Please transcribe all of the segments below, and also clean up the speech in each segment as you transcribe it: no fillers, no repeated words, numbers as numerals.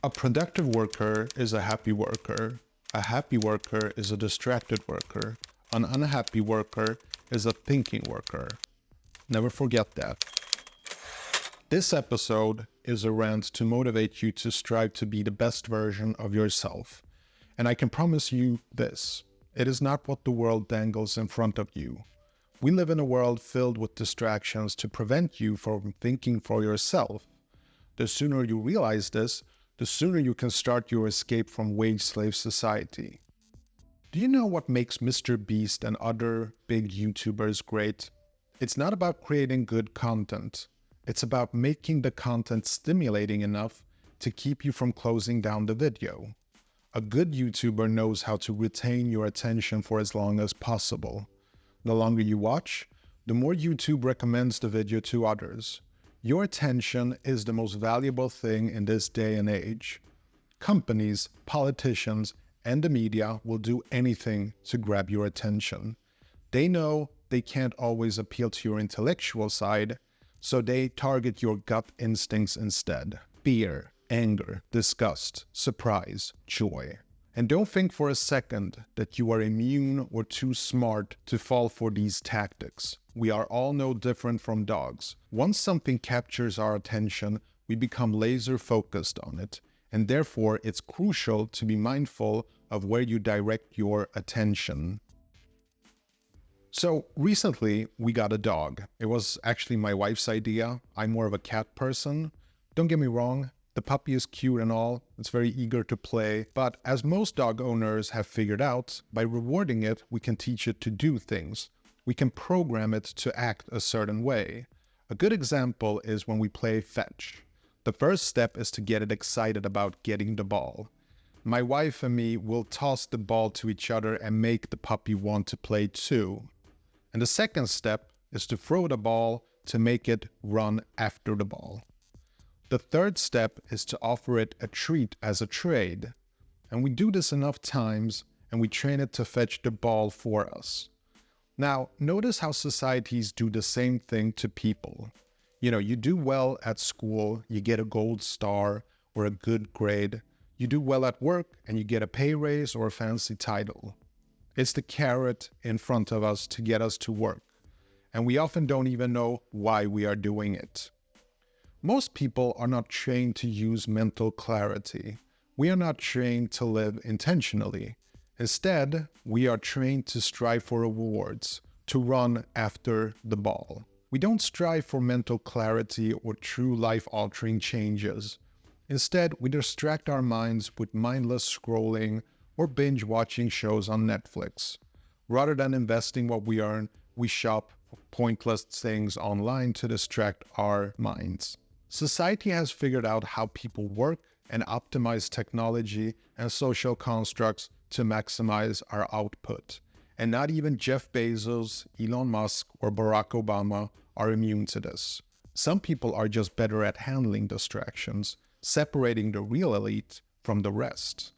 A productive worker is a happy worker. A happy worker is a distracted worker. An unhappy worker is a thinking worker. Never forget that. This episode is a rant to motivate you to strive to be the best version of yourself. And I can promise you this, it is not what the world dangles in front of you. We live in a world filled with distractions to prevent you from thinking for yourself. The sooner you realize this, the sooner you can start your escape from wage slave society. Do you know what makes Mr. Beast and other big YouTubers great? It's not about creating good content. It's about making the content stimulating enough to keep you from closing down the video. A good YouTuber knows how to retain your attention for as long as possible. The longer you watch, the more YouTube recommends the video to others. Your attention is the most valuable thing in this day and age. Companies, politicians, and the media will do anything to grab your attention. They know they can't always appeal to your intellectual side, so they target your gut instincts instead. Fear, anger, disgust, surprise, joy. And don't think for a second that you are immune or too smart to fall for these tactics. We are all no different from dogs. Once something captures our attention, we become laser focused on it. And therefore, it's crucial to be mindful of where you direct your attention. So recently, we got a dog. It was actually my wife's idea. I'm more of a cat person. Don't get me wrong. The puppy is cute and all, it's very eager to play, but as most dog owners have figured out, by rewarding it, we can teach it to do things. We can program it to act a certain way. A good example is when we play fetch. The first step is to get it excited about getting the ball. My wife and me will toss the ball to each other and make the puppy want to play too. And the second step is to throw the ball to make it run after the ball. The third step is to offer it a treat as a trade. And we do this enough times and we train it to fetch the ball for us. Now, notice how societies do the same thing to people. You do well at school, you get a gold star or a good grade. You do well at work and you get a pay raise or a fancy title. It's the carrot in front of us to get us to work. And we often don't even know why we are doing it. Most people are not trained to use mental clarity. We are not trained to live intentionally. Instead, we are trained to strive for rewards, to run after the ball. We don't strive for mental clarity or true life-altering changes. Instead, we distract our minds with mindless scrolling or binge-watching shows on Netflix. Rather than investing what we earn, we shop for pointless things online to distract our minds. Society has figured out how people work and optimize technology and social constructs to maximize our output. And not even Jeff Bezos, Elon Musk, or Barack Obama are immune to this. Some people are just better at handling distractions, separating the real elite from the rest.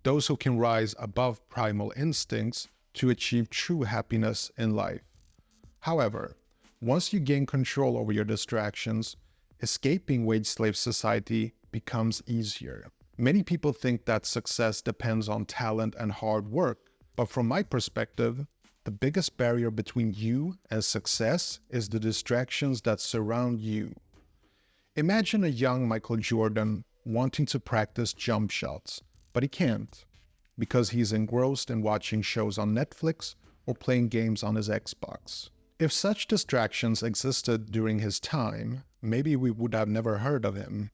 Those who can rise above primal instincts to achieve true happiness in life. However, once you gain control over your distractions, escaping wage slave society becomes easier. Many people think that success depends on talent and hard work, but from my perspective, the biggest barrier between you and success is the distractions that surround you. Imagine a young Michael Jordan wanting to practice jump shots, but he can't because he's engrossed in watching shows on Netflix or playing games on his Xbox. If such distractions existed during his time, maybe we would have never heard of him.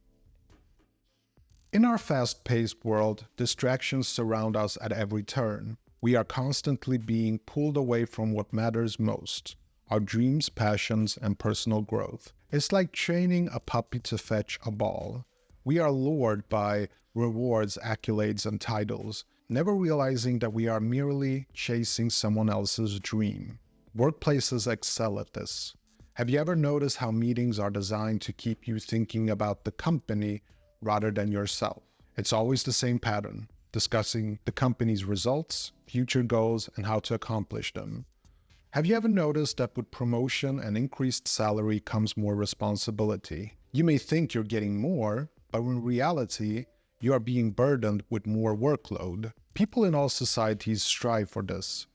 In our fast-paced world, distractions surround us at every turn. We are constantly being pulled away from what matters most, our dreams, passions, and personal growth. It's like training a puppy to fetch a ball. We are lured by rewards, accolades, and titles, never realizing that we are merely chasing someone else's dream. Workplaces excel at this. Have you ever noticed how meetings are designed to keep you thinking about the company rather than yourself? It's always the same pattern, discussing the company's results, future goals, and how to accomplish them. Have you ever noticed that with promotion and increased salary comes more responsibility? You may think you're getting more, but in reality, you are being burdened with more workload. People in all societies strive for this.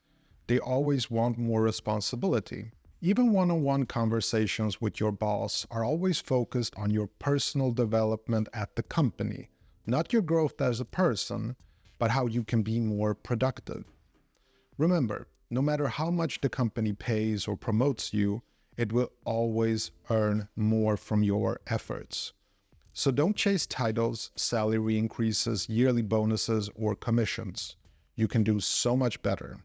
They always want more responsibility. Even one-on-one conversations with your boss are always focused on your personal development at the company, not your growth as a person, but how you can be more productive. Remember, no matter how much the company pays or promotes you, it will always earn more from your efforts. So don't chase titles, salary increases, yearly bonuses, or commissions. You can do so much better.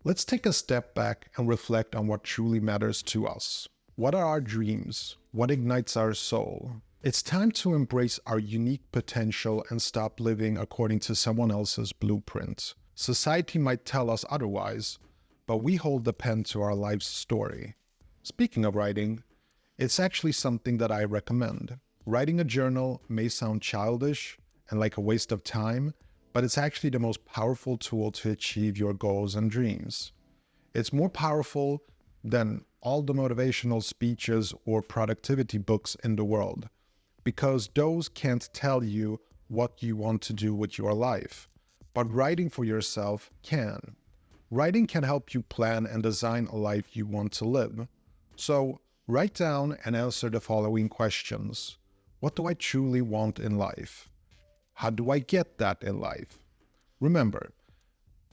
Let's take a step back and reflect on what truly matters to us. What are our dreams? What ignites our soul? It's time to embrace our unique potential and stop living according to someone else's blueprint. Society might tell us otherwise, but we hold the pen to our life's story. Speaking of writing, it's actually something that I recommend. Writing a journal may sound childish and like a waste of time, but it's actually the most powerful tool to achieve your goals and dreams. It's more powerful than all the motivational speeches or productivity books in the world, because those can't tell you what you want to do with your life. But writing for yourself can. Writing can help you plan and design a life you want to live. So write down and answer the following questions. What do I truly want in life? How do I get that in life? Remember,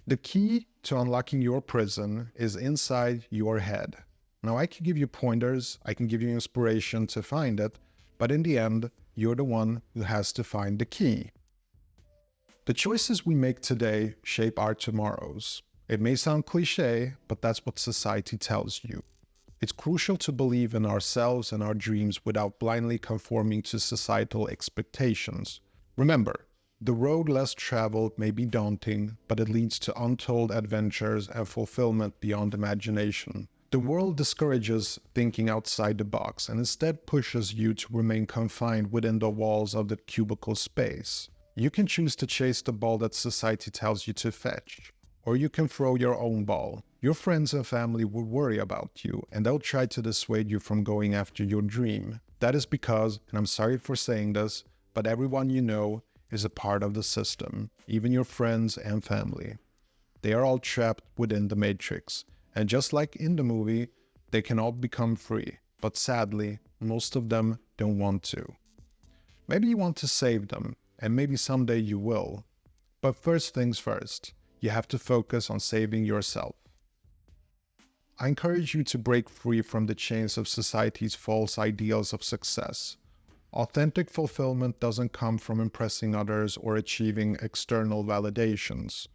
the key to unlocking your prison is inside your head. Now, I can give you pointers, I can give you inspiration to find it, but in the end, you're the one who has to find the key. The choices we make today shape our tomorrows. It may sound cliche, but that's what society tells you. It's crucial to believe in ourselves and our dreams without blindly conforming to societal expectations. Remember, the road less traveled may be daunting, but it leads to untold adventures and fulfillment beyond imagination. The world discourages thinking outside the box and instead pushes you to remain confined within the walls of the cubicle space. You can choose to chase the ball that society tells you to fetch, or you can throw your own ball. Your friends and family will worry about you, and they'll try to dissuade you from going after your dream. That is because, and I'm sorry for saying this, but everyone you know is a part of the system, even your friends and family. They are all trapped within the matrix, and just like in the movie, they can all become free, but sadly, most of them don't want to. Maybe you want to save them, and maybe someday you will. But first things first, you have to focus on saving yourself. I encourage you to break free from the chains of society's false ideals of success. Authentic fulfillment doesn't come from impressing others or achieving external validations.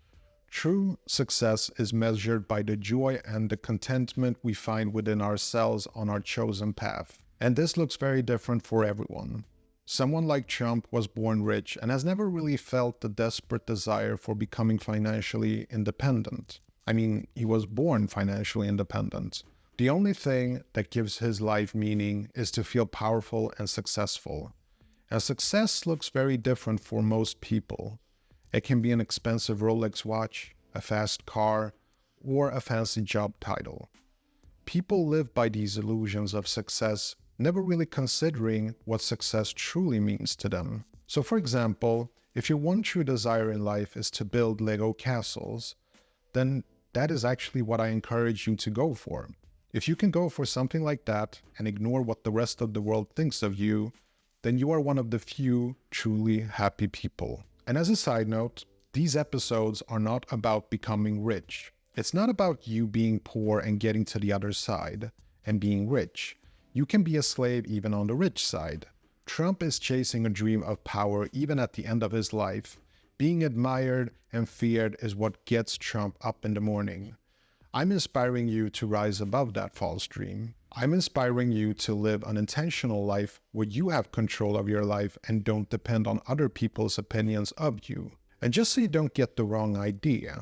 True success is measured by the joy and the contentment we find within ourselves on our chosen path. And this looks very different for everyone. Someone like Trump was born rich and has never really felt the desperate desire for becoming financially independent. I mean, he was born financially independent. The only thing that gives his life meaning is to feel powerful and successful. And success looks very different for most people. It can be an expensive Rolex watch, a fast car, or a fancy job title. People live by these illusions of success, never really considering what success truly means to them. So for example, if your one true desire in life is to build Lego castles, then that is actually what I encourage you to go for. If you can go for something like that and ignore what the rest of the world thinks of you, then you are one of the few truly happy people. And as a side note, these episodes are not about becoming rich. It's not about you being poor and getting to the other side and being rich. You can be a slave even on the rich side. Trump is chasing a dream of power even at the end of his life. Being admired and feared is what gets Trump up in the morning. I'm inspiring you to rise above that false dream. I'm inspiring you to live an intentional life where you have control of your life and don't depend on other people's opinions of you. And just so you don't get the wrong idea,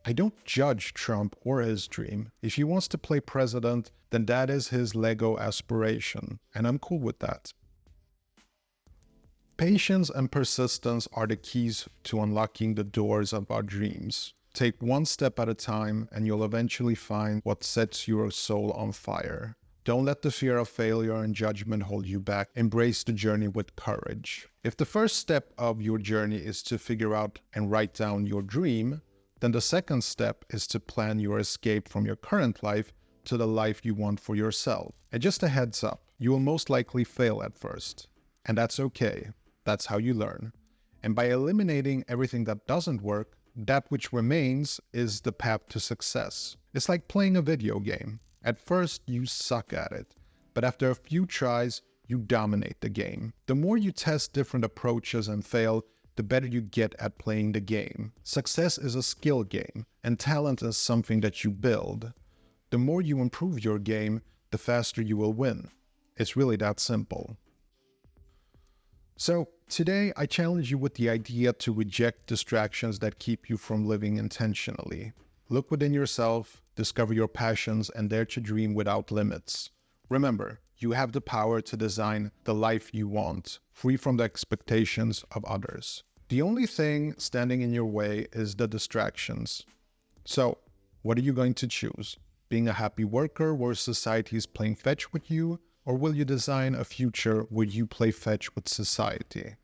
I don't judge Trump or his dream. If he wants to play president, then that is his Lego aspiration, and I'm cool with that. Patience and persistence are the keys to unlocking the doors of our dreams. Take one step at a time and you'll eventually find what sets your soul on fire. Don't let the fear of failure and judgment hold you back. Embrace the journey with courage. If the first step of your journey is to figure out and write down your dream, then the second step is to plan your escape from your current life to the life you want for yourself. And just a heads up, you will most likely fail at first. And that's okay. That's how you learn. And by eliminating everything that doesn't work, that which remains is the path to success. It's like playing a video game. At first, you suck at it, but after a few tries, you dominate the game. The more you test different approaches and fail, the better you get at playing the game. Success is a skill game, and talent is something that you build. The more you improve your game, the faster you will win. It's really that simple. So, today I challenge you with the idea to reject distractions that keep you from living intentionally. Look within yourself, discover your passions, and dare to dream without limits. Remember, you have the power to design the life you want, free from the expectations of others. The only thing standing in your way is the distractions. So, what are you going to choose? Being a happy worker where society is playing fetch with you, or will you design a future where you play fetch with society?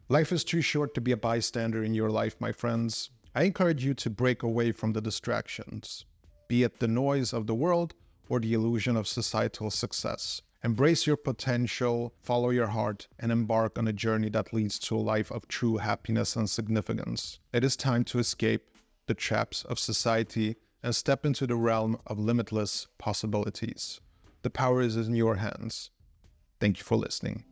Life is too short to be a bystander in your life, my friends. I encourage you to break away from the distractions, be it the noise of the world or the illusion of societal success. Embrace your potential, follow your heart, and embark on a journey that leads to a life of true happiness and significance. It is time to escape the traps of society and step into the realm of limitless possibilities. The power is in your hands. Thank you for listening.